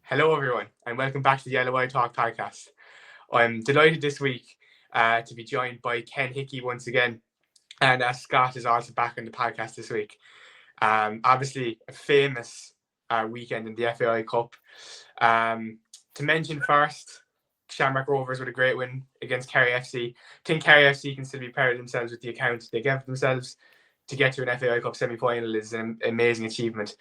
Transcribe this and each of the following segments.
Hello, everyone, and welcome back to the LOI Talk podcast. I'm delighted this week to be joined by Ken Hickey once again, and Scott is also back on the podcast this week. Obviously, a famous weekend in the FAI Cup. To mention first, Shamrock Rovers with a great win against Kerry FC. I think Kerry FC can still be proud of themselves with the account they gave themselves. To get to an FAI Cup semi-final is an amazing achievement.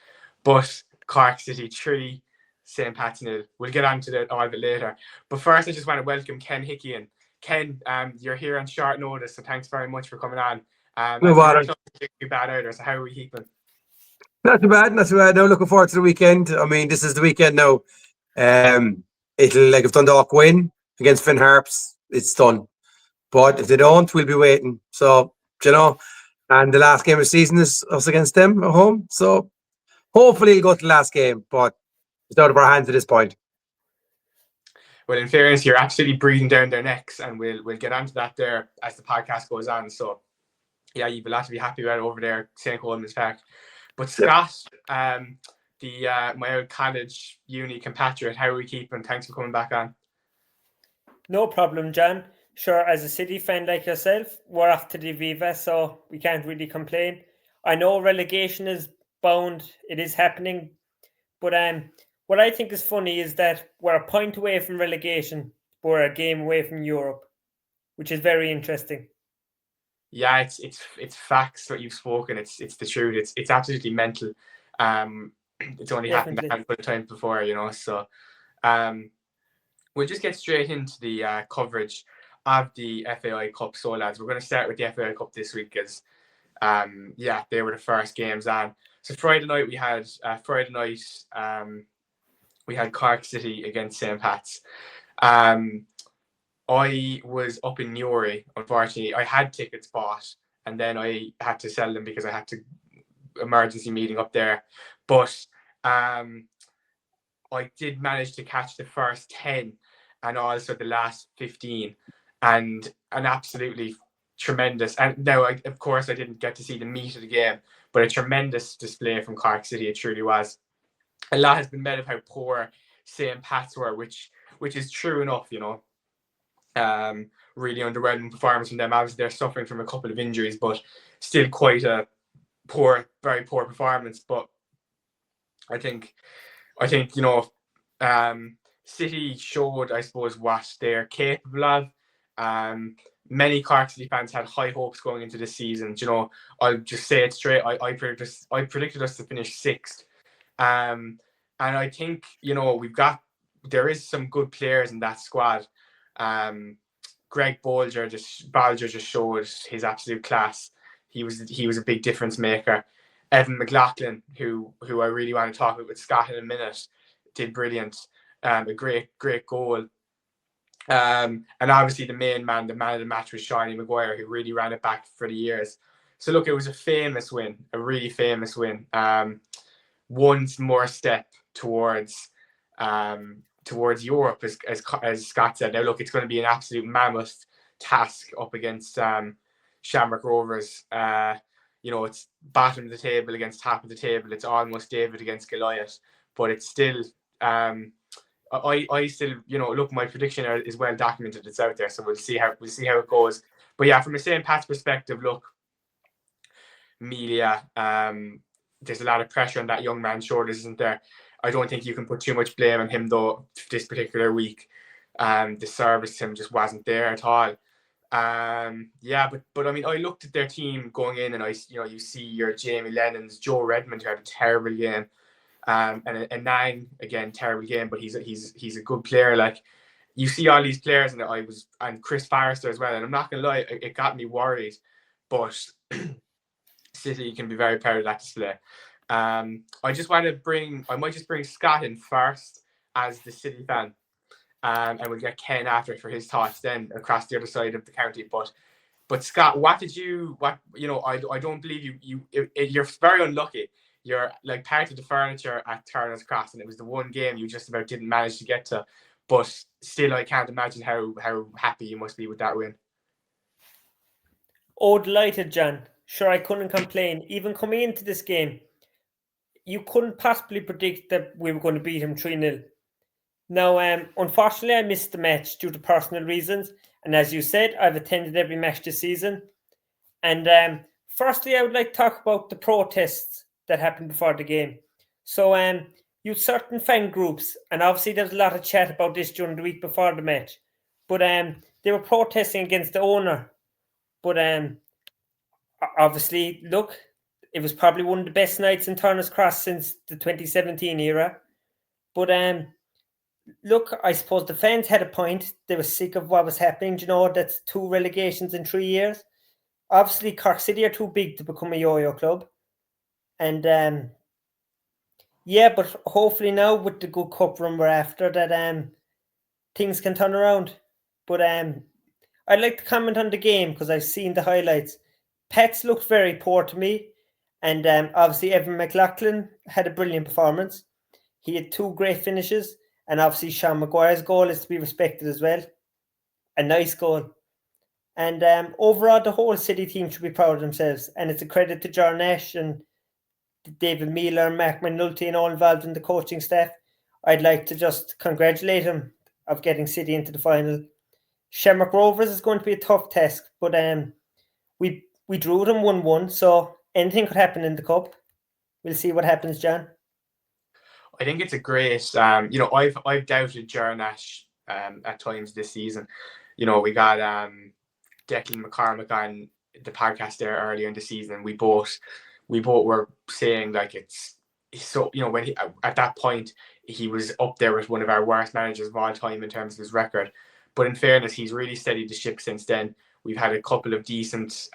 But Cork City 3, St. Pat's 0. We'll get on to that all a bit later. But first, I just want to welcome Ken Hickey in. Ken, you're here on short notice, so thanks very much for coming on. No bother. Too bad either, so how are we keeping? Not too bad. No, looking forward to the weekend. I mean, this is the weekend now. If Dundalk win against Finn Harps, it's done. But if they don't, we'll be waiting. So, and the last game of the season is us against them at home. So hopefully it'll go to the last game, but it's out of our hands at this point. Well, in fairness, you're absolutely breathing down their necks, and we'll get onto that there as the podcast goes on. So, yeah, you've a lot to be happy about over there, St. Coleman's Park. But Scott, my old college uni compatriot, how are we keeping? Thanks for coming back on. No problem, John. Sure, as a City fan like yourself, we're off to the Viva, so we can't really complain. I know relegation is bound, it is happening, but what I think is funny is that we're a point away from relegation, but we're a game away from Europe, which is very interesting. Yeah, it's facts what you've spoken. It's the truth. It's absolutely mental. It's only happened a handful of times before, So, we'll just get straight into the coverage of the FAI Cup. So, lads, we're going to start with the FAI Cup this week because, they were the first games on. So Friday night we had Cork City against St. Pat's. I was up in Newry. Unfortunately, I had tickets bought, and then I had to sell them because I had to emergency meeting up there. But I did manage to catch the first 10 and also the last 15, and an absolutely tremendous. And now, of course, I didn't get to see the meat of the game, but a tremendous display from Cork City. It truly was. A lot has been made of how poor St. Pat's were, which is true enough, Really underwhelming performance from them. Obviously, they're suffering from a couple of injuries, but still quite a very poor performance. But I think City showed, I suppose, what they're capable of. Many Cork City fans had high hopes going into this season. I'll just say it straight. I predicted us to finish 6th. And I think there is some good players in that squad. Greg Bolger just showed his absolute class. He was a big difference maker. Evan McLaughlin, who I really want to talk about with Scott in a minute, did brilliant. A great goal. And obviously the man of the match was Seanie Maguire, who really ran it back for the years. So look, it was a really famous win. One more step towards Europe, as Scott said. Now, look, it's going to be an absolute mammoth task up against Shamrock Rovers. It's bottom of the table against top of the table. It's almost David against Goliath, but it's still. I still, look, my prediction is well documented. It's out there, so we'll see how it goes. But yeah, from a St. Pat's perspective, look, Melia, there's a lot of pressure on that young man's shoulders, isn't there? I don't think you can put too much blame on him, though, this particular week. The service to him just wasn't there at all. But I mean, I looked at their team going in, and you see your Jamie Lennon's, Joe Redmond, who had a terrible game, and Nang, again, terrible game, but he's a good player. Like, you see all these players, and Chris Forrester as well. And I'm not gonna lie, it got me worried, but City can be very proud of that display. I might just bring Scott in first as the City fan, and we'll get Ken after for his thoughts then across the other side of the county. But Scott, I don't believe you're very unlucky. You're like part of the furniture at Turner's Cross, and it was the one game you just about didn't manage to get to. But still, I can't imagine how happy you must be with that win. Oh, delighted, John. Sure, I couldn't complain. Even coming into this game, you couldn't possibly predict that we were going to beat him 3-0. Now, unfortunately, I missed the match due to personal reasons. And as you said, I've attended every match this season. And firstly, I would like to talk about the protests that happened before the game. So, you had certain fan groups, and obviously there was a lot of chat about this during the week before the match. But they were protesting against the owner. But obviously, look, it was probably one of the best nights in Turner's Cross since the 2017 era. But look, I suppose the fans had a point. They were sick of what was happening. You know, that's 2 relegations in 3 years. Obviously, Cork City are too big to become a yo-yo club. And yeah, but hopefully now with the good cup run we're after that things can turn around. But I'd like to comment on the game because I've seen the highlights. Pets looked very poor to me. And obviously Evan McLaughlin had a brilliant performance. He had 2 great finishes. And obviously Sean Maguire's goal is to be respected as well. A nice goal. And overall, the whole City team should be proud of themselves. And it's a credit to John Nash and David Mealer and Mark McNulty and all involved in the coaching staff. I'd like to just congratulate him of getting City into the final. Shamrock Rovers is going to be a tough task, but we drew them 1-1, so anything could happen in the cup. We'll see what happens, John. I think it's a great, I've doubted Jaron Nash at times this season. You know, we got Declan McCormick on the podcast there earlier in the season. We both were saying like it's so, you know, when he, at that point he was up there with one of our worst managers of all time in terms of his record. But in fairness, he's really steadied the ship since then. We've had a couple of decent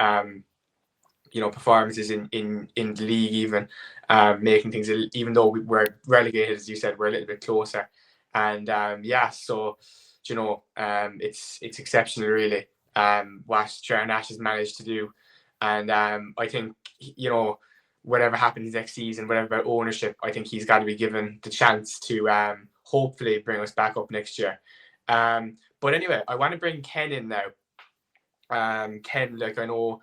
performances in the league, even making things, even though we're relegated, as you said, we're a little bit closer. And so it's exceptional, really, what Jaron Nash has managed to do. And I think, whatever happens next season, whatever about ownership, I think he's got to be given the chance to hopefully bring us back up next year. But anyway, I want to bring Ken in now. Ken, like, I know,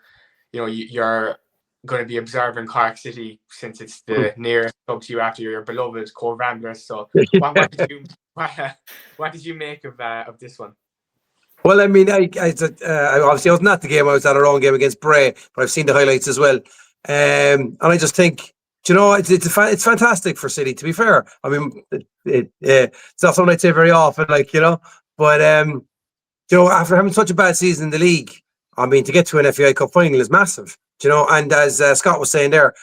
you're going to be observing Cork City since it's the nearest club to you after your beloved Cobh Ramblers. So what did you make of this one? Well, I mean, I obviously I wasn't at the game. I was at our own game against Bray, but I've seen the highlights as well. And I just think, it's fantastic for City, to be fair. I mean, it's not something I'd say very often, but after having such a bad season in the league, I mean, to get to an FAI Cup final is massive, and as Scott was saying there,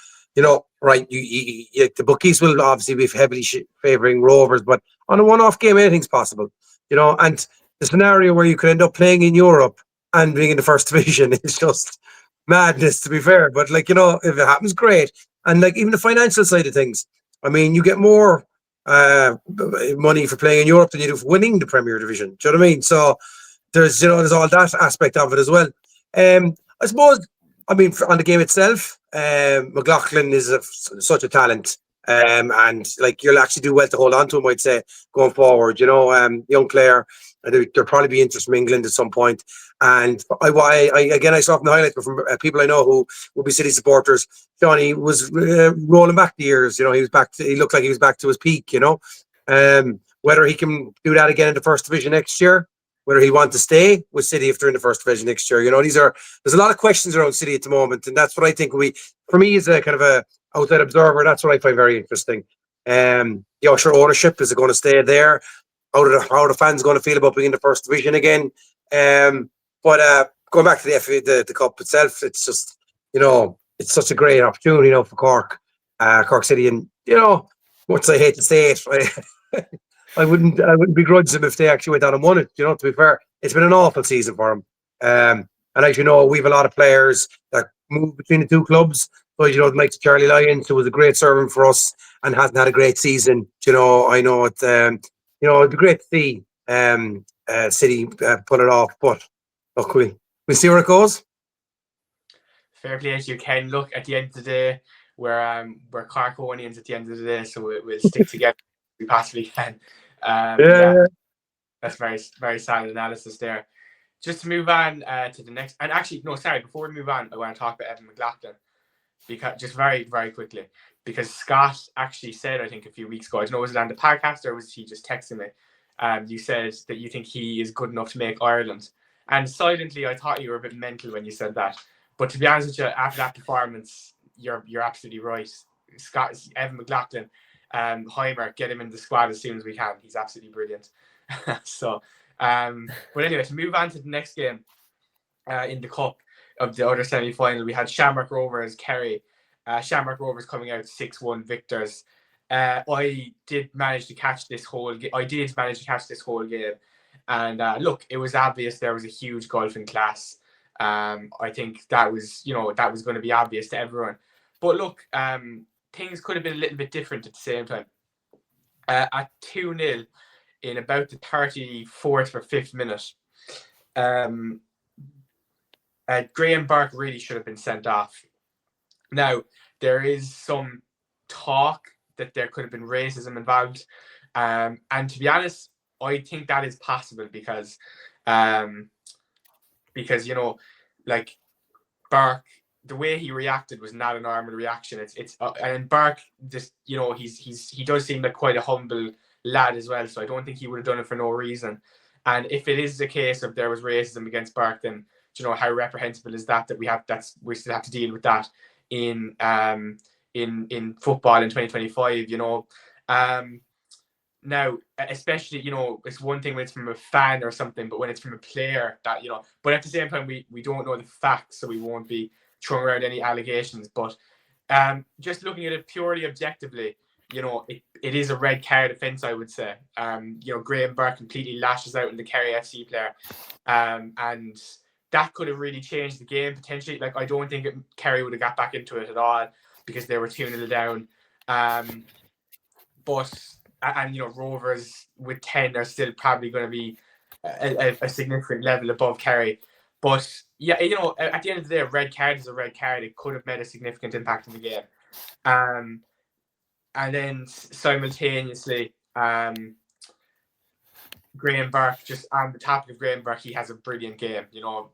right, the bookies will obviously be heavily favouring Rovers, but on a one-off game, anything's possible, and the scenario where you could end up playing in Europe and being in the first division is just madness, to be fair. But if it happens, great. And even the financial side of things, I mean, you get more money for playing in Europe than you do for winning the Premier Division. Do you know what I mean? So there's all that aspect of it as well. I suppose, I mean, on the game itself, McLaughlin is such a talent. And you'll actually do well to hold on to him, I'd say, going forward. Young player. There'll probably be interest from England at some point. And I saw from the highlights, but from people I know who will be City supporters, Johnny was rolling back the years. He was back. He looked like he was back to his peak. Whether he can do that again in the first division next year, whether he wants to stay with City if they're in the first division next year, there's a lot of questions around City at the moment, and that's what I think for me as a kind of a outside observer, that's what I find very interesting. Sure, ownership, is it going to stay there? How are the fans going to feel about being in the first division again? But going back to the cup itself, it's just, it's such a great opportunity, for Cork City, and much I hate to say it, I wouldn't begrudge them if they actually went down and won it. To be fair, it's been an awful season for them. And as you know, we have a lot of players that move between the two clubs. So, the likes of Charlie Lyons, who was a great servant for us and hasn't had a great season. I know it. It'd be great to see City pull it off, but look, we'll see where it goes. Fair play as you can. Look, at the end of the day, we're Corkonians at the end of the day, so we'll stick together if we possibly can. That's very, very solid analysis there. Just to move on to the next, and actually, no, sorry, before we move on, I want to talk about Evan McLaughlin, because just very, very quickly, because Scott actually said, I think a few weeks ago, I don't know, was it on the podcast or was he just texting me? you said that you think he is good enough to make Ireland. And silently, I thought you were a bit mental when you said that. But to be honest with you, after that performance, you're absolutely right. Evan McLaughlin, Heimer, get him in the squad as soon as we can. He's absolutely brilliant. So, but anyway, to move on to the next game in the cup of the other semi-final, we had Shamrock Rovers, Kerry. Shamrock Rovers coming out 6-1 victors. I did manage to catch this whole game. And look, it was obvious there was a huge gulf in class. I think that was going to be obvious to everyone. But look, things could have been a little bit different at the same time. At 2-0 in about the 34th or 5th minute, Graham Burke really should have been sent off. Now, there is some talk that there could have been racism involved. And to be honest, I think that is possible because like Burke, the way he reacted was not a normal reaction. And Burke just, he does seem like quite a humble lad as well. So I don't think he would have done it for no reason. And if it is the case of there was racism against Burke, then how reprehensible is that we still have to deal with that in football in 2025, now, especially, it's one thing when it's from a fan or something, but when it's from a player that, but at the same time, we don't know the facts, so we won't be throwing around any allegations. But just looking at it purely objectively, it is a red card offence, I would say. Graham Burke completely lashes out in the Kerry FC player. And that could have really changed the game potentially. Like, I don't think Kerry would have got back into it at all because they were 2-0 down. Rovers with 10 are still probably going to be a significant level above Kerry. But yeah, at the end of the day, a red card is a red card. It could have made a significant impact in the game. And then simultaneously, Graham Burke, just on the topic of Graham Burke, he has a brilliant game.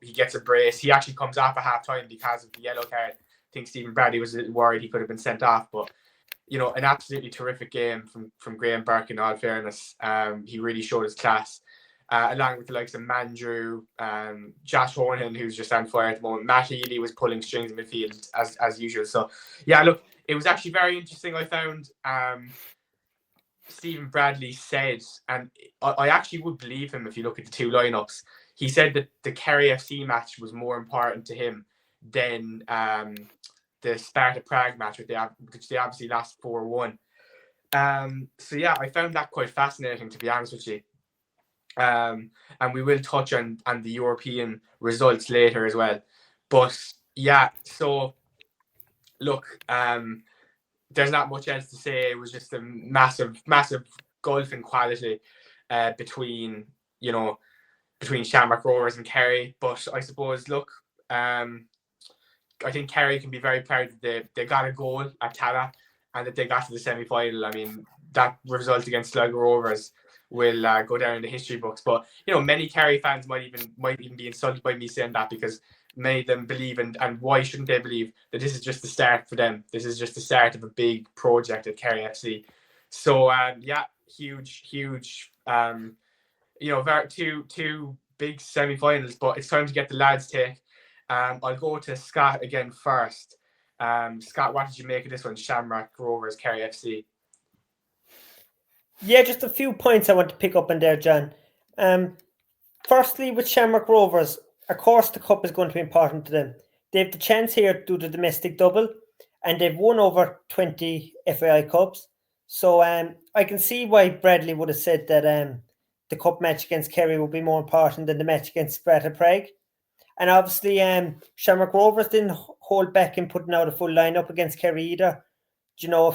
He gets a brace. He actually comes off at half time because of the yellow card. I think Stephen Bradley was a little worried he could have been sent off, but an absolutely terrific game from Graham Burke in all fairness. He really showed his class, along with the likes of Mandrew, Josh Horan, who's just on fire at the moment. Matt Healy was pulling strings in midfield as usual. So yeah, look, it was actually very interesting. I found Stephen Bradley said, and I actually would believe him if you look at the two lineups. He said that the Kerry FC match was more important to him than the Sparta Prague match, which they obviously lost 4-1. So yeah, I found that quite fascinating, to be honest with you. And we will touch on the European results later as well. But yeah, so look, there's not much else to say. It was just a massive gulf in quality between Shamrock Rovers and Kerry. But I suppose, look, I think Kerry can be very proud that they got a goal at Tala and that they got to the semi-final. I mean, that result against Sligo Rovers will go down in the history books. But many Kerry fans might even be insulted by me saying that, because many of them believe, and why shouldn't they believe, that this is just the start for them. This is just the start of a big project at Kerry FC. So yeah, huge, two big semi-finals. But it's time to get the lads' take. I'll go to Scott again first. Scott, what did you make of this one? Shamrock Rovers, Kerry FC. Yeah, just a few points I want to pick up on there, John. Firstly, with Shamrock Rovers, of course the cup is going to be important to them. They have the chance here to do the domestic double, and they've won over 20 FAI Cups. So I can see why Bradley would have said that the cup match against Kerry would be more important than the match against Sparta Prague. And obviously, Shamrock Rovers didn't hold back in putting out a full lineup against Kerry either.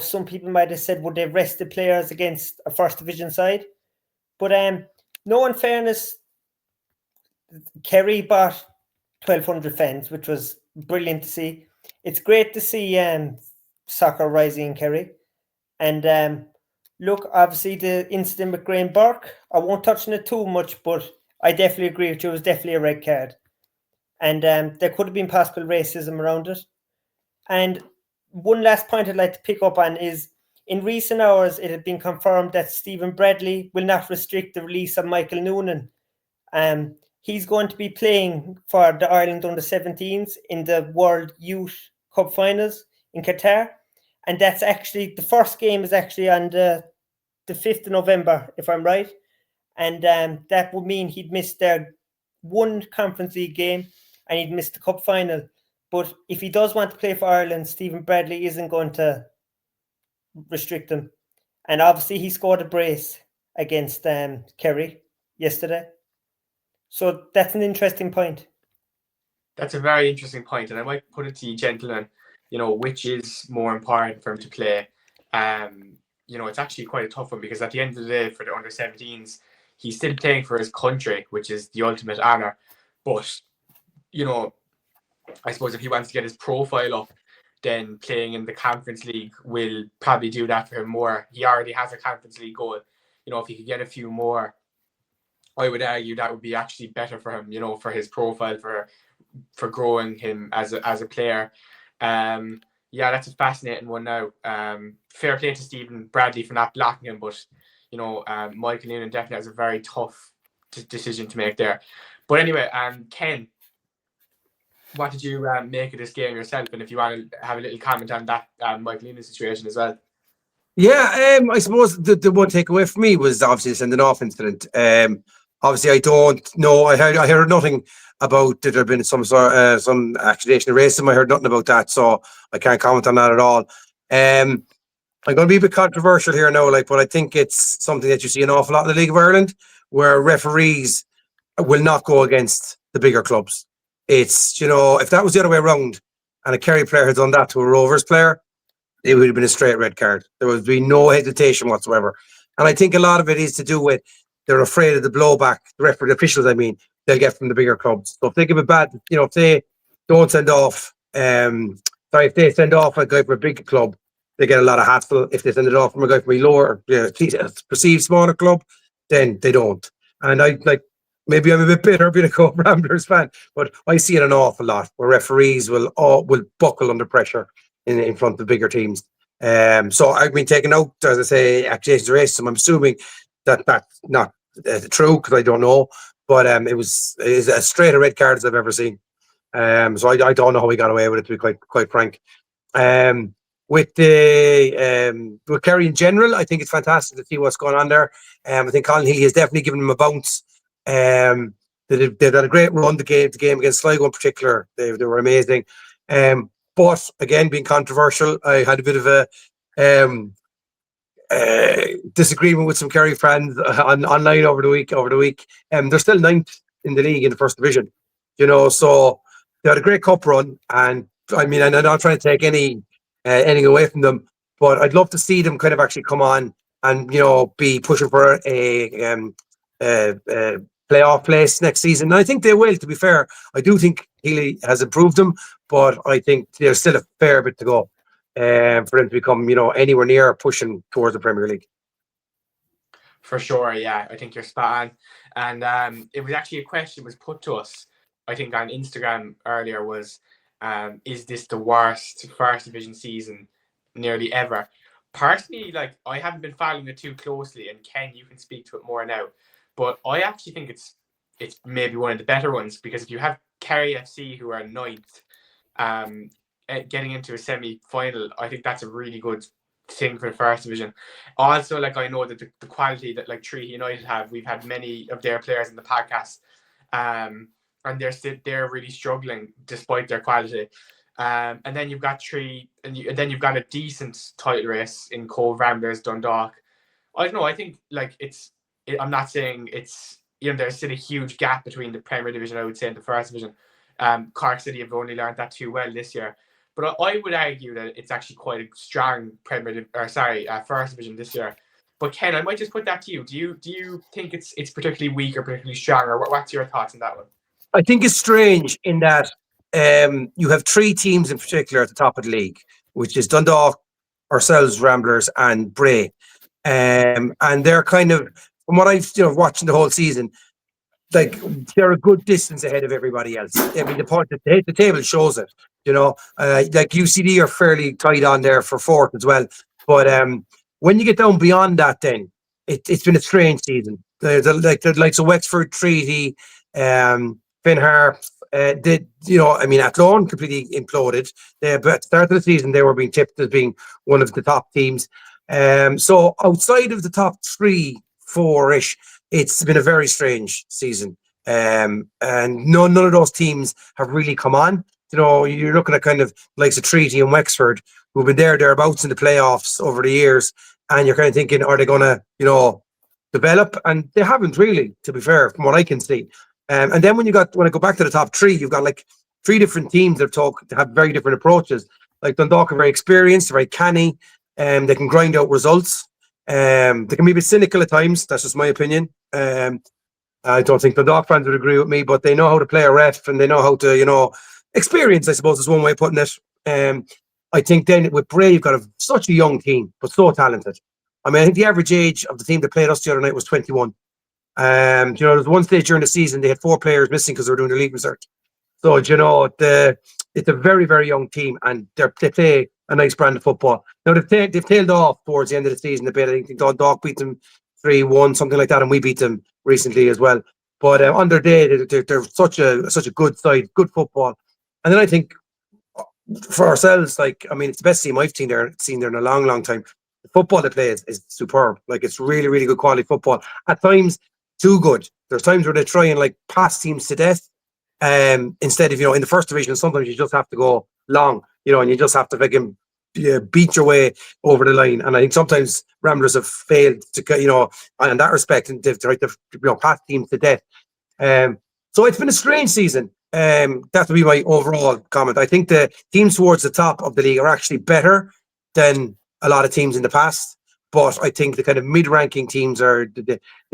Some people might have said, would they rest the players against a first division side? But no, in fairness, Kerry bought 1,200 fans, which was brilliant to see. It's great to see soccer rising in Kerry. And look, obviously, the incident with Graham Burke, I won't touch on it too much, but I definitely agree with you. It was definitely a red card. And there could have been possible racism around it. And one last point I'd like to pick up on is in recent hours, it had been confirmed that Stephen Bradley will not restrict the release of Michael Noonan. He's going to be playing for the Ireland under-17s in the World Youth Cup Finals in Qatar. And that's actually, the first game is actually on the 5th of November, if I'm right. And that would mean he'd missed their one Conference League game and he'd missed the Cup Final. But if he does want to play for Ireland, Stephen Bradley isn't going to restrict him. And obviously he scored a brace against Kerry yesterday. So that's an interesting point. That's a very interesting point, and I might put it to you, gentlemen, which is more important for him to play. It's actually quite a tough one, because at the end of the day, for the under-17s, he's still playing for his country, which is the ultimate honour. But, I suppose if he wants to get his profile up, then playing in the Conference League will probably do that for him more. He already has a Conference League goal. If he could get a few more, I would argue that would be actually better for him, for his profile, for growing him as a player. That's a fascinating one now. Fair play to Stephen Bradley for not blocking him, but Michael Noonan definitely has a very tough decision to make there. But anyway, Ken, what did you make of this game yourself? And if you want to have a little comment on that Michael Noonan situation as well. Yeah, I suppose the one takeaway for me was obviously the sending off incident. Obviously, I don't know. I heard nothing about that there had been some accusation of racism. I heard nothing about that, so I can't comment on that at all. I'm going to be a bit controversial here now, but I think it's something that you see an awful lot in the League of Ireland, where referees will not go against the bigger clubs. It's, if that was the other way around and a Kerry player had done that to a Rovers player, it would have been a straight red card. There would be no hesitation whatsoever. And I think a lot of it is to do with they're afraid of the blowback, the referee officials, they'll get from the bigger clubs. So if they give it bad, if they don't send off, if they send off a guy from a big club, they get a lot of hassle. If they send it off from a guy from a lower, perceived smaller club, then they don't. And maybe I'm a bit bitter being a Cobh Ramblers fan, but I see it an awful lot where referees will buckle under pressure in front of the bigger teams. So I've been taking out, as I say, accusations of racism. I'm assuming that that's not true, because I don't know, but it was as straight a red card as I've ever seen. So I don't know how he got away with it, to be quite frank. With Kerry in general, I think it's fantastic to see what's going on there. I think Colin Healy has definitely given them a bounce. They've had a great run, the game against Sligo in particular. They were amazing. But again, being controversial, I had a bit of a disagreement with some Kerry fans online over the week. They're still 9th in the league in the first division, so they had a great cup run. And I'm not trying to take anything away from them, but I'd love to see them kind of actually come on and be pushing for a playoff place next season. And I think they will, to be fair. I do think Healy has improved them, but I think there's still a fair bit to go for them to become, anywhere near pushing towards the Premier League. For sure, yeah. I think you're spot on. And it was actually a question was put to us, I think, on Instagram earlier, was, is this the worst first division season nearly ever? Personally, I haven't been following it too closely, and Ken, you can speak to it more now. But I actually think it's maybe one of the better ones, because if you have Kerry FC, who are 9th, getting into a semi-final, I think that's a really good thing for the first division. Also, I know that the quality that Treaty United have, we've had many of their players in the podcast, and they're really struggling despite their quality. And then you've got then you've got a decent title race in Cobh Ramblers, Dundalk. I don't know. I think I'm not saying it's, there's still a huge gap between the Premier Division, I would say, and the First Division. Cork City have only learned that too well this year. But I would argue that it's actually quite a strong First Division this year. But Ken, I might just put that to you. Do you think it's particularly weak or particularly strong, or what's your thoughts on that one? I think it's strange in that you have 3 teams in particular at the top of the league, which is Dundalk, ourselves, Ramblers, and Bray. And they're kind of, from what I've watching the whole season, they're a good distance ahead of everybody else. The table shows it. UCD are fairly tight on there for 4th as well. But when you get down beyond that, then it's been a strange season. The likes of Wexford, Treaty, Finn Harps, Athlone completely imploded. But at the start of the season, they were being tipped as being one of the top teams. So outside of the top 3, 4-ish, it's been a very strange season. And none of those teams have really come on. You're looking at kind of likes of Treaty and Wexford, who've been thereabouts in the playoffs over the years, and you're kind of thinking, are they going to, develop? And they haven't really, to be fair, from what I can see. And then when I go back to the top 3, you've got like 3 different teams that have very different approaches. Like Dundalk are very experienced, very canny, they can grind out results. They can be a bit cynical at times. That's just my opinion. I don't think Dundalk fans would agree with me, but they know how to play a ref, and they know how to, experience, I suppose, is one way of putting it. I think then with Bray, you've got such a young team, but so talented. I think the average age of the team that played us the other night was 21. There was one stage during the season they had 4 players missing because they were doing the league research. So, it's a very, very young team, and they play a nice brand of football. Now, they've tailed off towards the end of the season a bit. I think Dundalk beat them 3-1, something like that, and we beat them recently as well. But on their day, they're such a good side, good football. And then I think for ourselves, it's the best team I've seen there in a long, long time. The football they play is superb. It's really, really good quality football. At times, too good. There's times where they try and pass teams to death. Instead of, in the first division, sometimes you just have to go long, and you just have to beat your way over the line. And I think sometimes Ramblers have failed to, in that respect, and they've tried to, pass teams to death. So it's been a strange season. That would be my overall comment. I think the teams towards the top of the league are actually better than a lot of teams in the past, but I think the kind of mid-ranking teams they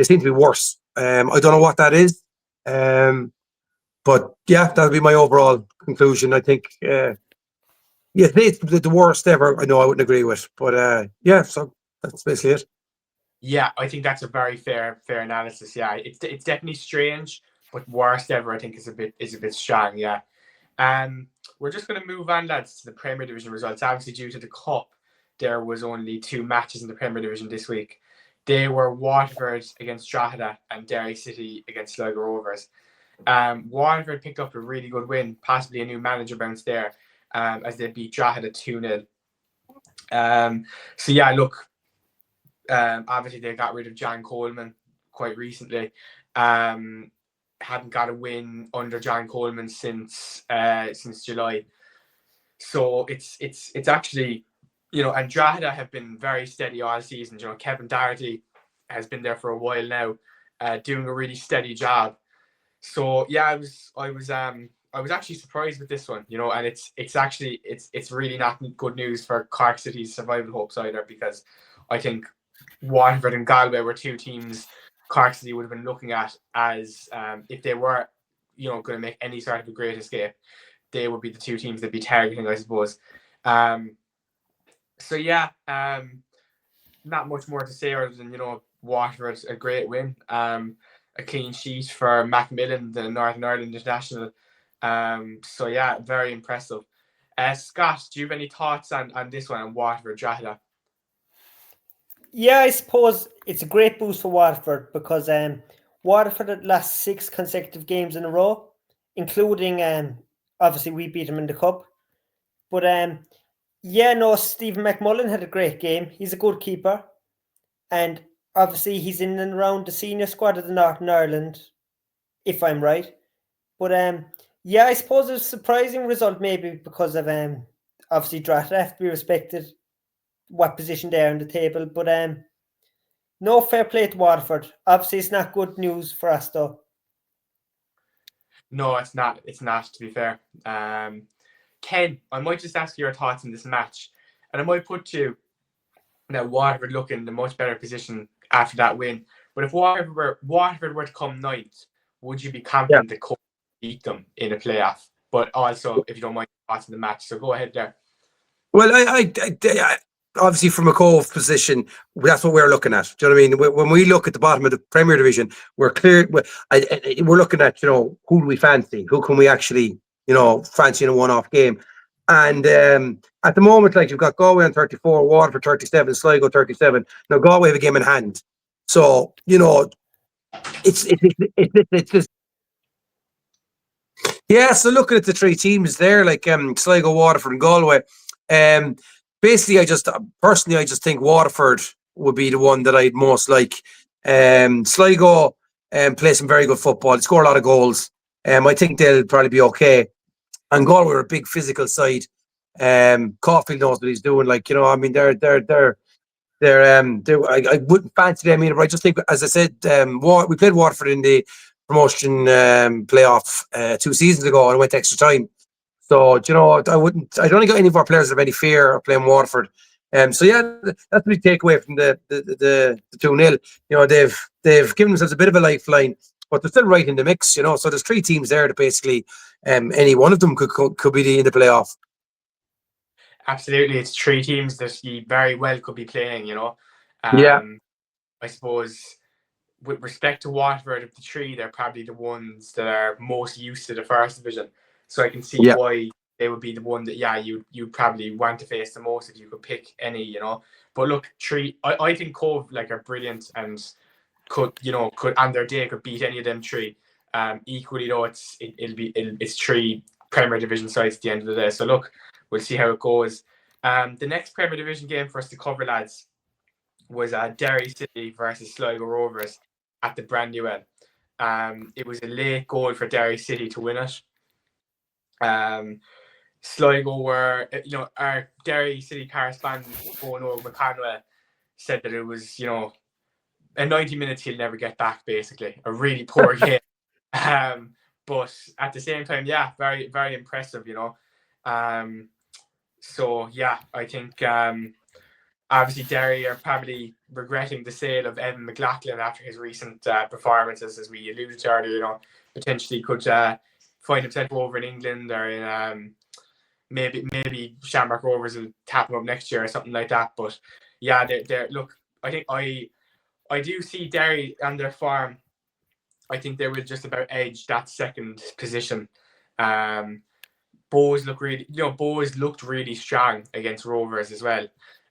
seem to be worse. I don't know what that is, but yeah, that would be my overall conclusion. I think, it's the worst ever. I know I wouldn't agree with, but so that's basically it. Yeah, I think that's a very fair analysis. Yeah, it's definitely strange. But worst ever, I think, is a bit strong. Yeah. We're just going to move on, lads, to the Premier Division results. Obviously, due to the Cup, there was only 2 matches in the Premier Division this week. They were Waterford against Drogheda and Derry City against Sligo Rovers. Waterford picked up a really good win, possibly a new manager bounce there, as they beat Drogheda 2-0. So yeah, look, obviously they got rid of John Coleman quite recently. Hadn't got a win under John Coleman since July, so it's actually, and Drogheda have been very steady all season. Kevin Doherty has been there for a while now, doing a really steady job. So yeah, I was actually surprised with this one, and it's really not good news for Cork City's survival hopes either, because I think Waterford and Galway were 2 teams Cork City would have been looking at as, if they were, going to make any sort of a great escape, they would be the 2 teams they'd be targeting, I suppose. So yeah, not much more to say other than, Waterford, a great win, a clean sheet for Macmillan, the Northern Ireland international. So yeah, very impressive. Scott, do you have any thoughts on this one, on Waterford Drogheda? Yeah, I suppose it's a great boost for Waterford, because Waterford had lost 6 consecutive games in a row, including obviously we beat them in the cup. But Stephen McMullen had a great game. He's a good keeper, and obviously he's in and around the senior squad of the Northern Ireland, if I'm right. But I suppose it's a surprising result, maybe because of obviously Drogheda have to be respected what position they're on the table, but no, fair play to Waterford. Obviously, it's not good news for us, though. No, it's not. It's not, to be fair. Ken, I might just ask your thoughts on this match, and I might put you now. Waterford look in a much better position after that win. But if Waterford were to come 9th, would you be confident that Cork beat them in a playoff? But also, if you don't mind, thoughts on the match. So go ahead there. Well, I obviously from a Cobh position, that's what we're looking at. Do you know what I mean? When we look at the bottom of the Premier Division, we're looking at, who do we fancy? Who can we actually, fancy in a one-off game? And at the moment, like, you've got Galway on 34, Waterford 37, Sligo 37. Now Galway have a game in hand, so it's just, yeah. So looking at the three teams there, like Sligo, Waterford, and Galway, basically, I just think Waterford would be the one that I'd most like. Sligo play some very good football. They score a lot of goals. I think they'll probably be okay. And Galway are a big physical side. Caulfield knows what he's doing. Like, I mean, I wouldn't fancy them either. But I just think, as I said, we played Waterford in the promotion playoff 2 seasons ago, and it went extra time. So, I don't think any of our players have any fear of playing Waterford. So yeah, that's the big takeaway from the 2-0. They've given themselves a bit of a lifeline, but they're still right in the mix. So there's 3 teams there that basically any one of them could be in the playoff. Absolutely, it's 3 teams that you very well could be playing. Yeah. I suppose with respect to Waterford, of the 3, they're probably the ones that are most used to the first division. So I can see why they would be the one that you probably want to face the most if you could pick any. But look, 3. I think Cobh are brilliant and could on their day could beat any of them 3. Equally though, it's 3 Premier Division sides at the end of the day. So look, we'll see how it goes. The next Premier Division game for us to cover, lads, was Derry City versus Sligo Rovers at the Brandywell. It was a late goal for Derry City to win it. Sligo were, our Derry City correspondent, Ono McConwell, said that it was, a 90 minutes he'll never get back, basically. A really poor game. But at the same time, very, very impressive, So, I think obviously Derry are probably regretting the sale of Evan McLaughlin after his recent performances, as we alluded to earlier, potentially could find himself over in England or in maybe Shamrock Rovers will tap him up next year or something like that. But they're look, I think I do see Derry on their farm. I think they will just about edge that second position. Bows looked really strong against Rovers as well.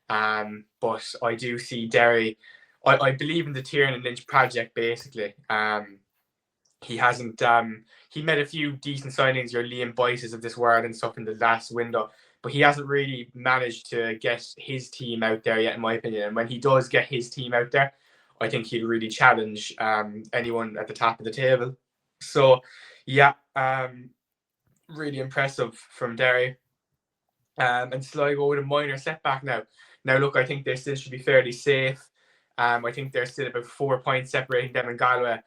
But I do see Derry. I believe in the Tiernan and Lynch project, basically. He hasn't. He made a few decent signings, your Liam Boyces of this world and stuff in the last window, but he hasn't really managed to get his team out there yet, in my opinion. And when he does get his team out there, I think he'll really challenge anyone at the top of the table. So, really impressive from Derry. And Sligo with a minor setback now. Now, look, I think they still should be fairly safe. I think they're still about 4 points separating them and Galway,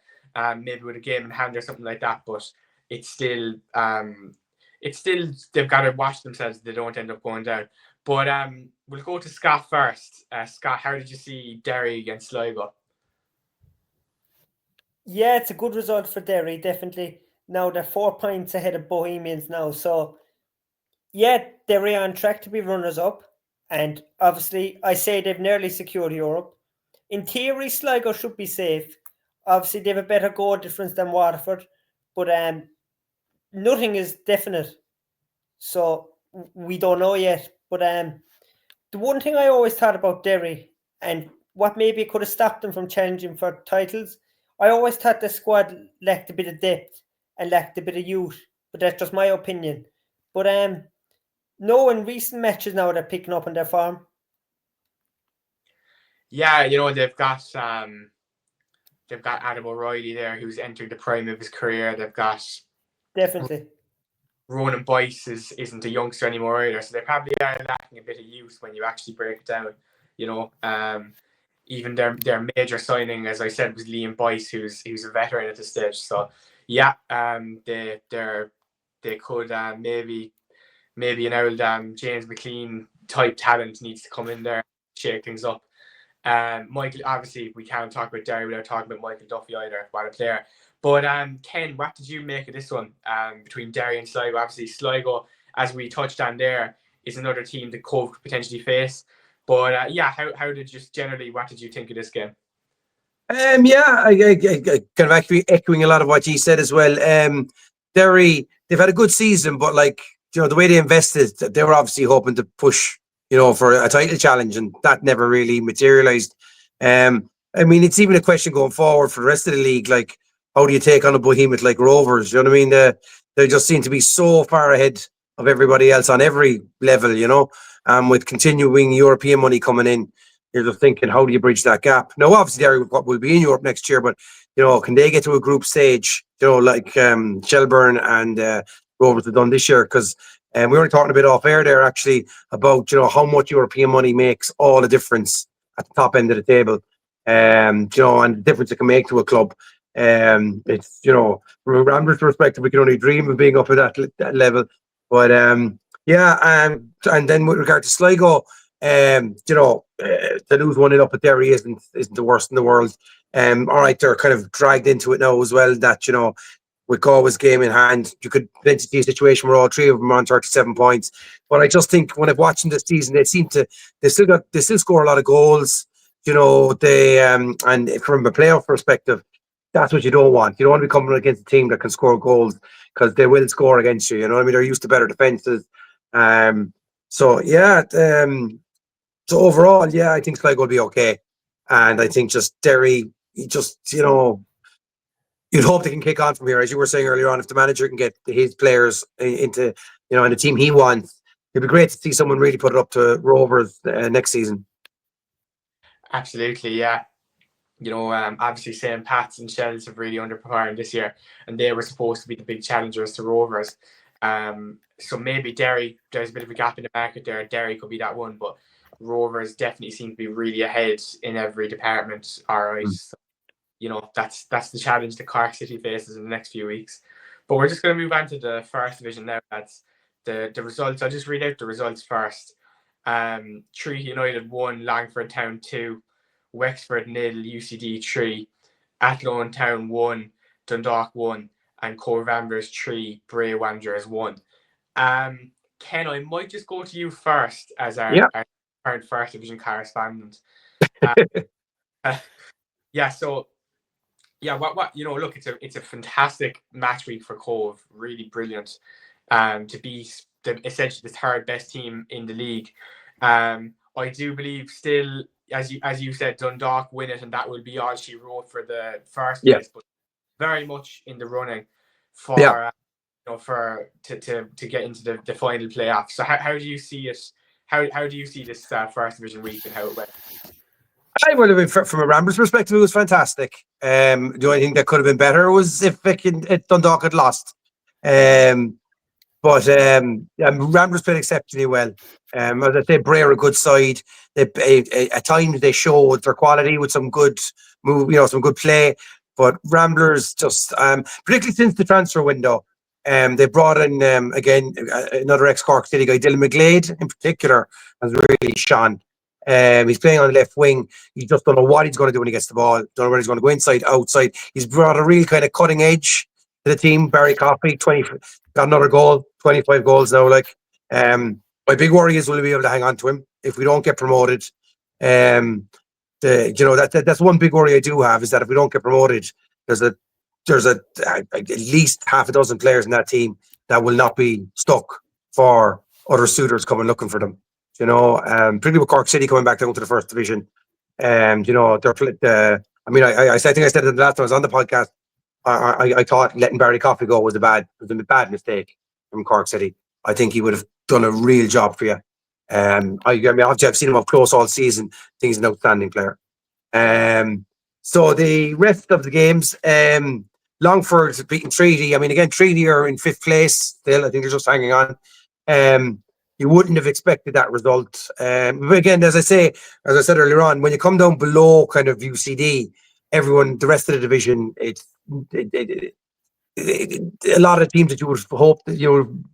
maybe with a game in hand or something like that. But it's still they've got to watch themselves so they don't end up going down. But we'll go to Scott first. Scott, how did you see Derry against Sligo? Yeah, it's a good result for Derry, definitely. Now they're 4 points ahead of Bohemians now. So, Derry are on track to be runners-up. And obviously, I say they've nearly secured Europe. In theory, Sligo should be safe. Obviously, they have a better goal difference than Waterford. But nothing is definite. So, we don't know yet. But the one thing I always thought about Derry, and what maybe could have stopped them from challenging for titles, I always thought the squad lacked a bit of depth and lacked a bit of youth. But that's just my opinion. But no, in recent matches now they're picking up on their form. Yeah, they've got Adam O'Reilly there, who's entered the prime of his career. They've got definitely Ronan Boyce isn't a youngster anymore either, so they probably are lacking a bit of youth when you actually break it down. Even their major signing, as I said, was Liam Boyce, who's a veteran at this stage. So they could maybe an old James McLean type talent needs to come in there and shake things up. Michael, obviously we can't talk about Derry without talking about Michael Duffy either, what a player. But Ken, what did you make of this one between Derry and Sligo? Obviously Sligo, as we touched on there, is another team that Cobh could potentially face. But how did you generally, what did you think of this game? I kind of actually echoing a lot of what you said as well. Derry, they've had a good season, but the way they invested, they were obviously hoping to push, for a title challenge, and that never really materialized. I mean, it's even a question going forward for the rest of the league. Like, how do you take on a behemoth like Rovers? You know what I mean? They just seem to be so far ahead of everybody else on every level, with continuing European money coming in. You're just thinking, how do you bridge that gap? Now, obviously, Derry will be in Europe next year, but, can they get to a group stage, like Shelburne and Rovers have done this year? Because we were talking a bit off air there, actually, about, how much European money makes all the difference at the top end of the table. And the difference it can make to a club. It's, from a Ramblers perspective, we can only dream of being up at that level. But, and then with regard to Sligo, to lose 1-0 up at Derry isn't the worst in the world. All right, they're kind of dragged into it now as well, that, with Galway's game in hand, you could see a situation where all three of them are on 37 points. But I just think when I've watched them this season, they still score a lot of goals. They and from a playoff perspective, that's what you don't want. You don't want to be coming against a team that can score goals, because they will score against you. You know what I mean? They're used to better defenses. So overall, I think Sligo will be okay. And I think just Derry, you'd hope they can kick on from here. As you were saying earlier on, if the manager can get his players into, in the team he wants, it'd be great to see someone really put it up to Rovers next season. Absolutely, yeah. Obviously St. Pat's and Shells have really underperformed this year, and they were supposed to be the big challengers to Rovers. So maybe Derry, there's a bit of a gap in the market there. Derry could be that one, but Rovers definitely seem to be really ahead in every department. All right. So, that's the challenge that Cork City faces in the next few weeks. But we're just going to move on to the first division now. That's the results. I'll just read out the results first. Treaty United 1, Longford Town 2, Wexford 0, UCD 3, Athlone Town 1, Dundalk 1, and Cobh Ramblers 3, Bray Wanderers 1. Ken, I might just go to you first as our current first division correspondent. Look, it's a fantastic match week for Cobh. Really brilliant. To be essentially the third best team in the league. I do believe still, as you said, Dundalk win it, and that will be all she wrote for the first place. But very much in the running for to get into the final playoff. So how do you see it? How do you see this first division week and how it went? From a Ramblers perspective, it was fantastic. The only thing that could have been better was if Dundalk had lost. But Ramblers played exceptionally well. As I say, Bray are a good side. At times they showed their quality with some good move, some good play. But Ramblers just, particularly since the transfer window, they brought in again another ex-Cork City guy, Dylan McGlade in particular, has really shone. He's playing on the left wing. You just don't know what he's going to do when he gets the ball. Don't know whether he's going to go inside, outside. He's brought a real kind of cutting edge to the team. Barry Coffey, got another goal, 25 goals now. My big worry is will we be able to hang on to him if we don't get promoted. That's one big worry I do have, is that if we don't get promoted, there's at least half a dozen players in that team that will not be stuck for other suitors coming looking for them. Particularly with Cork City coming back down to the first division. I think I said it the last time I was on the podcast. I thought letting Barry Coffey go was a bad mistake from Cork City. I think he would have done a real job for you. Obviously I've seen him up close all season. I think he's an outstanding player. So the rest of the games, Longford beating Treaty. Again, Treaty are in 5th place still. I think they're just hanging on. You wouldn't have expected that result. But again, as I said earlier on, when you come down below kind of UCD, the rest of the division, a lot of teams that you would have hoped that you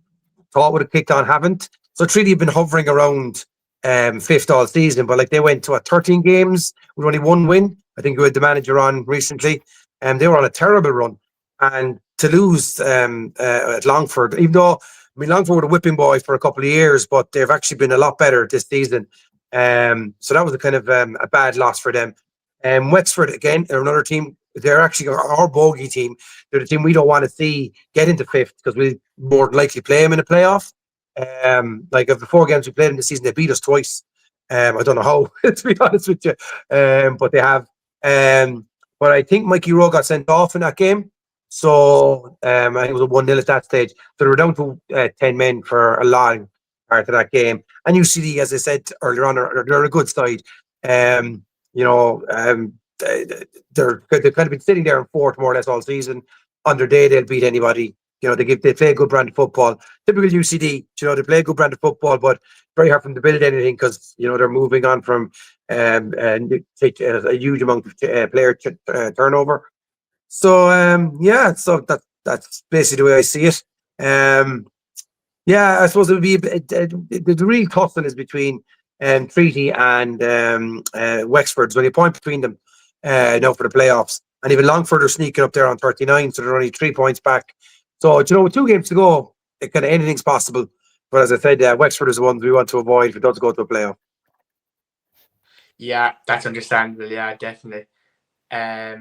thought would have kicked on haven't. So Treaty have been hovering around 5th all season, but they went to 13 games with only 1 win. I think we had the manager on recently, and they were on a terrible run. And to lose at Longford, even though Longford were a whipping boy for a couple of years, but they've actually been a lot better this season. So that was a kind of a bad loss for them. Wexford, again, are another team. They're actually our bogey team. They're the team we don't want to see get into 5th because we more likely play them in a playoff. Like of the 4 games we played in the season, they beat us twice. I don't know how, to be honest with you, but they have. But I think Mikey Rowe got sent off in that game, so I think it was a 1-0 at that stage. So they were down to 10 men for a long part of that game. And UCD, as I said earlier on, they're a good side. You know, they've kind of been sitting there in fourth more or less all season. On their day, they'll beat anybody. You know, they play a good brand of football. Typical UCD, you know, they play a good brand of football, but very hard for them to build anything because, you know, they're moving on from and take a huge amount of player turnover. So, yeah, so that's basically the way I see it. Yeah, I suppose it would be the real tussle is between Treaty and Wexford. When you point between them now for the playoffs, and even Longford are sneaking up there on 39, so they're only 3 points back. So, you know, with 2 games to go, it kind of anything's possible. But as I said, Wexford is the one we want to avoid if it does go to a playoff. Yeah, that's understandable. Yeah, definitely. I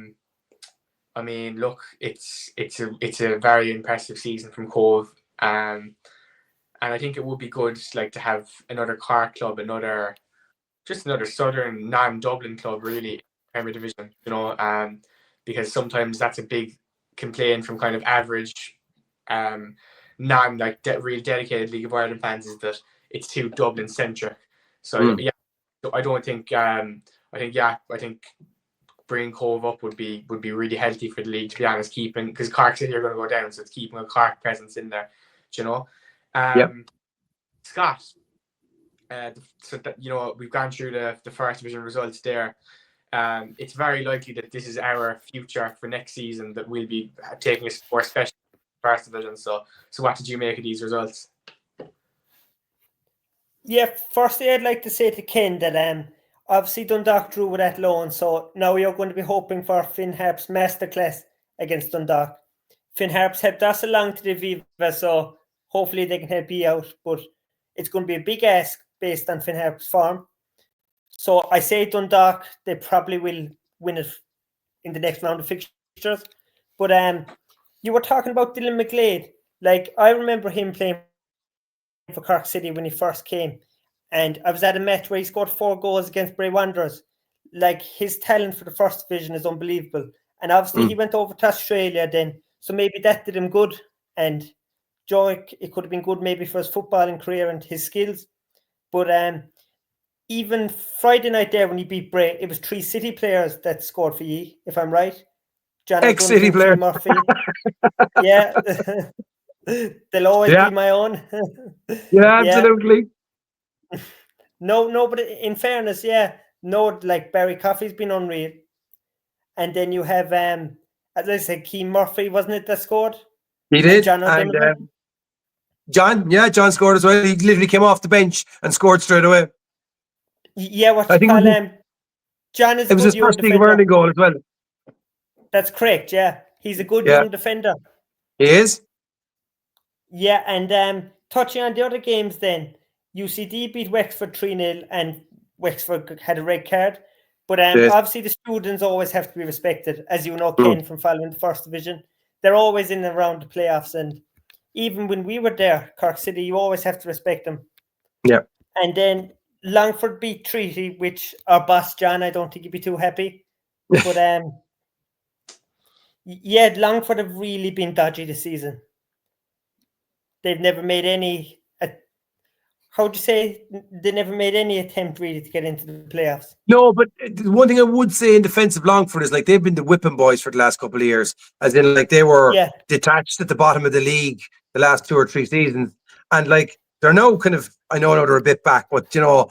mean, look, it's a very impressive season from Cobh. And I think it would be good, like, to have another Cork club, another Southern non-Dublin club, really, Premier Division. You know, because sometimes that's a big complaint from kind of average, real dedicated League of Ireland fans, is that it's too Dublin centric. So yeah, I don't think. I think bringing Cobh up would be really healthy for the league, to be honest. Keeping, because Cork City are going to go down, so it's keeping a Cork presence in there. You know, Scott. So that, you know, we've gone through the first division results there. It's very likely that this is our future for next season, that we'll be taking a more special first division. So what did you make of these results? Yeah, firstly, I'd like to say to Ken that obviously Dundalk drew with that loan, so now you're going to be hoping for Finn Harp's masterclass against Dundalk. Finn Harp's helped us along to the Viva, so hopefully they can help you out, but it's going to be a big ask based on Finn Harp's form. So I say Dundalk, they probably will win it in the next round of fixtures. But you were talking about Dylan McGlade. Like, I remember him playing for Cork City when he first came, and I was at a match where he scored 4 goals against Bray Wanderers. Like, his talent for the first division is unbelievable, and obviously he went over to Australia then, so maybe that did him good. And Joe, it could have been good maybe for his footballing career and his skills. But even Friday night there when he beat Bray, it was 3 City players that scored for you, if I'm right. John Ex-City player. Murphy. Yeah. They'll always be my own. Yeah, absolutely. No, but in fairness, like Barry Coffey's been unreal. And then you have, as I said, Keane Murphy, wasn't it, that scored? He did. And John scored as well. He literally came off the bench and scored straight away. Yeah, what you call him? John is. It was his first League of Ireland goal as well. That's correct. Yeah, he's a good young defender. He is. Yeah, and touching on the other games, then UCD beat Wexford 3-0, and Wexford had a red card. But obviously, the students always have to be respected, as you know, Ken, from following the first division. They're always in and around the playoffs, and even when we were there, Cork City, you always have to respect them. Yeah. And then Longford beat Treaty, which our boss John, I don't think he'd be too happy. But yeah, Longford have really been dodgy this season. They've never made any. How would you say? They never made any attempt really to get into the playoffs. No, but the one thing I would say in defence of Longford is, like, they've been the whipping boys for the last couple of years, as in, like, they were detached at the bottom of the league the last 2 or 3 seasons, and like they're now kind of, I know they're a bit back, but you know,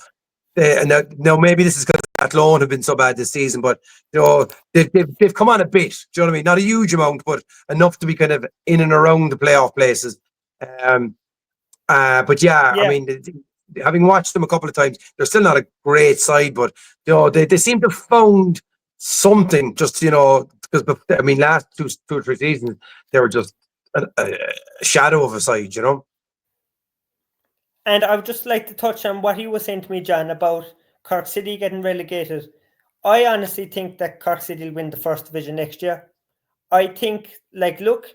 now maybe this is because that loan have been so bad this season, but you know, they've come on a bit. Do you know what I mean? Not a huge amount, but enough to be kind of in and around the playoff places. But I mean, having watched them a couple of times, they're still not a great side, but you know, they seem to have found something. Just, you know, because I mean, last 2 or 3 seasons they were just a shadow of a side, you know. And I would just like to touch on what you were saying to me, John, about Cork City getting relegated. I honestly think that Cork City will win the first division next year. I think, like, look,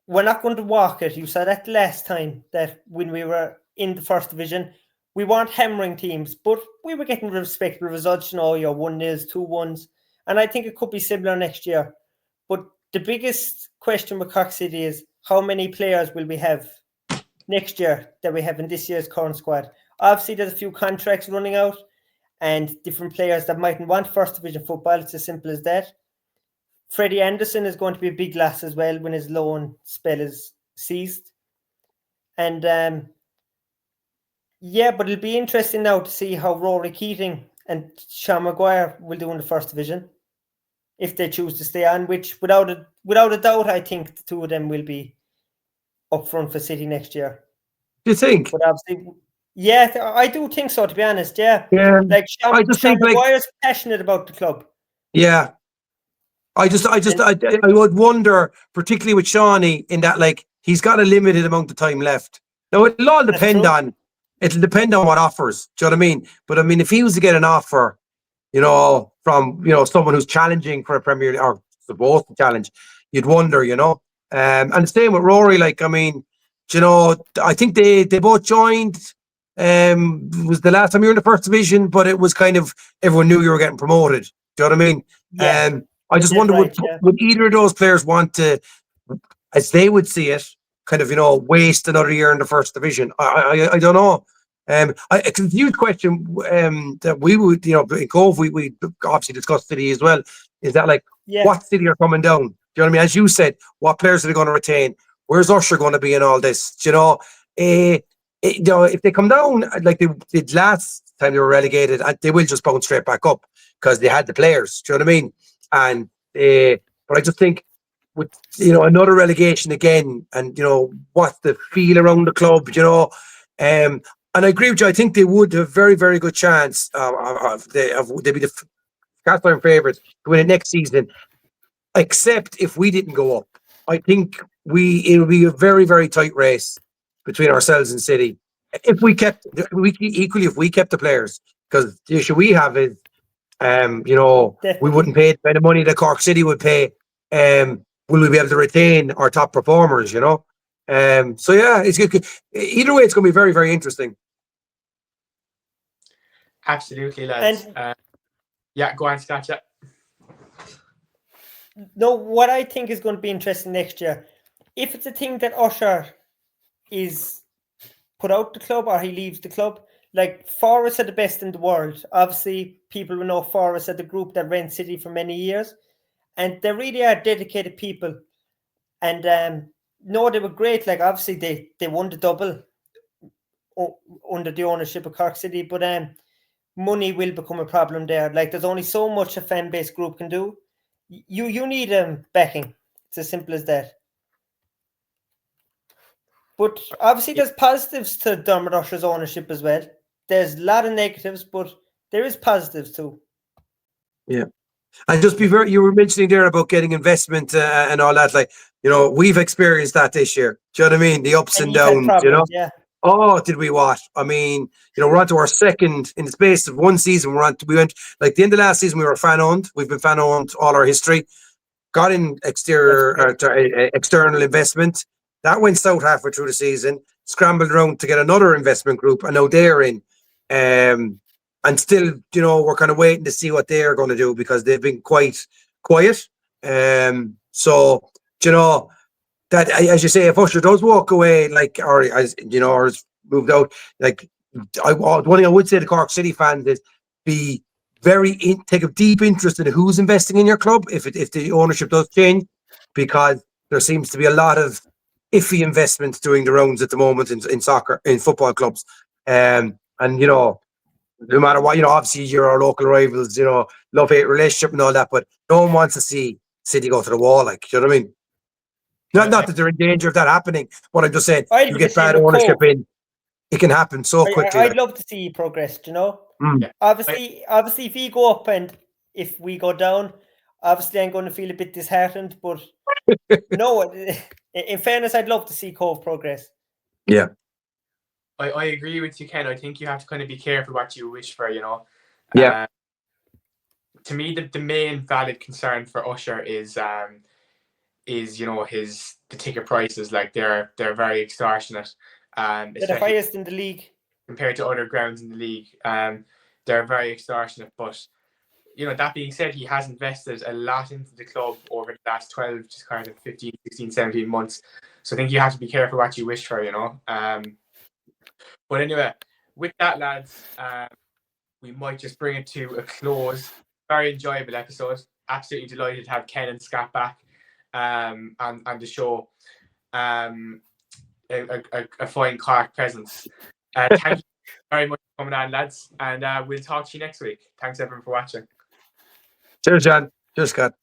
we're not going to walk it. You saw that last time, that when we were in the first division. We weren't hammering teams, but we were getting respectable results, your 1-0s, 2-1s. And I think it could be similar next year. But the biggest question with Cork City is how many players will we have next year that we have in this year's current squad? Obviously, there's a few contracts running out and different players that mightn't want first division football. It's as simple as that. Freddie Anderson is going to be a big loss as well when his loan spell is ceased. And but it'll be interesting now to see how Rory Keating and Sean Maguire will do in the first division if they choose to stay on, which without a doubt, I think the two of them will be up front for City next year. Do you think? But obviously, yeah, I do think so, to be honest, yeah. Yeah. Like Sean Maguire's passionate about the club. Yeah. I would wonder, particularly with Shawnee, in that like he's got a limited amount of time left. Now it'll all depend on what offers. Do you know what I mean? But I mean, if he was to get an offer, from someone who's challenging for a Premier League or supposed to challenge, you'd wonder, and the same with Rory. Like, I mean, I think they both joined. It was the last time you were in the first division, but it was kind of everyone knew you were getting promoted. Do you know what I mean? Yeah. I just wonder, would either of those players want to, as they would see it, kind of, waste another year in the first division? I don't know. It's a huge question that we would, in Cobh, we obviously discussed City as well. Is that like, what City are coming down? Do you know what I mean? As you said, what players are they going to retain? Where's Usher going to be in all this? Do if they come down like they did last time they were relegated, they will just bounce straight back up because they had the players. Do you know what I mean? And but I just think with another relegation again, and what's the feel around the club, and I agree with you. I think they would have a very, very good chance. They'd be the cast iron favourites to win it next season, except if we didn't go up. I think it would be a very, very tight race between ourselves and City. If we kept the players, because the issue we have is, we wouldn't pay the kind of money that Cork City would pay. Will we be able to retain our top performers? So yeah, it's good. Either way, it's going to be very, very interesting. Absolutely, lads. Go on, Scott. Yeah. No, what I think is going to be interesting next year, if it's a thing that Usher is put out the club or he leaves the club, like Forest are the best in the world. Obviously, people will know Forest are the group that ran City for many years, and they really are dedicated people. And they were great. Like obviously, they won the double under the ownership of Cork City, but money will become a problem there. Like there's only so much a fan base group can do. You need backing. It's as simple as that. But obviously, there's positives to Dermot Usher's ownership as well. There's a lot of negatives, but there is positives too. Yeah. And just you were mentioning there about getting investment and all that. Like, we've experienced that this year. Do you know what I mean? The ups and downs, problems, Yeah. Oh, did we what? I mean, we're on to our second, in the space of one season, we went, like the end of last season, we were fan-owned. We've been fan-owned all our history. Got in external investment. That went south halfway through the season. Scrambled around to get another investment group, and now they're in. And still, we're kind of waiting to see what they're going to do because they've been quite quiet. So, that, as you say, if Usher does walk away, or has moved out, one thing I would say to Cork City fans is take a deep interest in who's investing in your club if the ownership does change, because there seems to be a lot of iffy investments doing the rounds at the moment in soccer, in football clubs, and no matter what, obviously you're our local rivals, love-hate relationship and all that, but no one wants to see City go to the wall, you know what I mean? Not that they're in danger of that happening, but I'm just saying, you get bad ownership in, it can happen so quickly. I'd love to see progress, Obviously, if we go up and if we go down, obviously I'm going to feel a bit disheartened, but no, in fairness, I'd love to see Cobh progress. Yeah. I agree with you, Ken. I think you have to kind of be careful what you wish for, Yeah. To me, the main valid concern for Usher is the ticket prices. Like they're very extortionate, They're the especially highest in the league. compared to other grounds in the league. They're very extortionate, but that being said, he has invested a lot into the club over the last 12, just kind of 15, 16, 17 months. So I think you have to be careful what you wish for, But anyway, with that, lads, we might just bring it to a close. Very enjoyable episode. Absolutely delighted to have Ken and Scott back on the show. A fine Cork presence. Thank you very much for coming on, lads, and we'll talk to you next week. Thanks everyone for watching. Cheers, John. Cheers, Scott.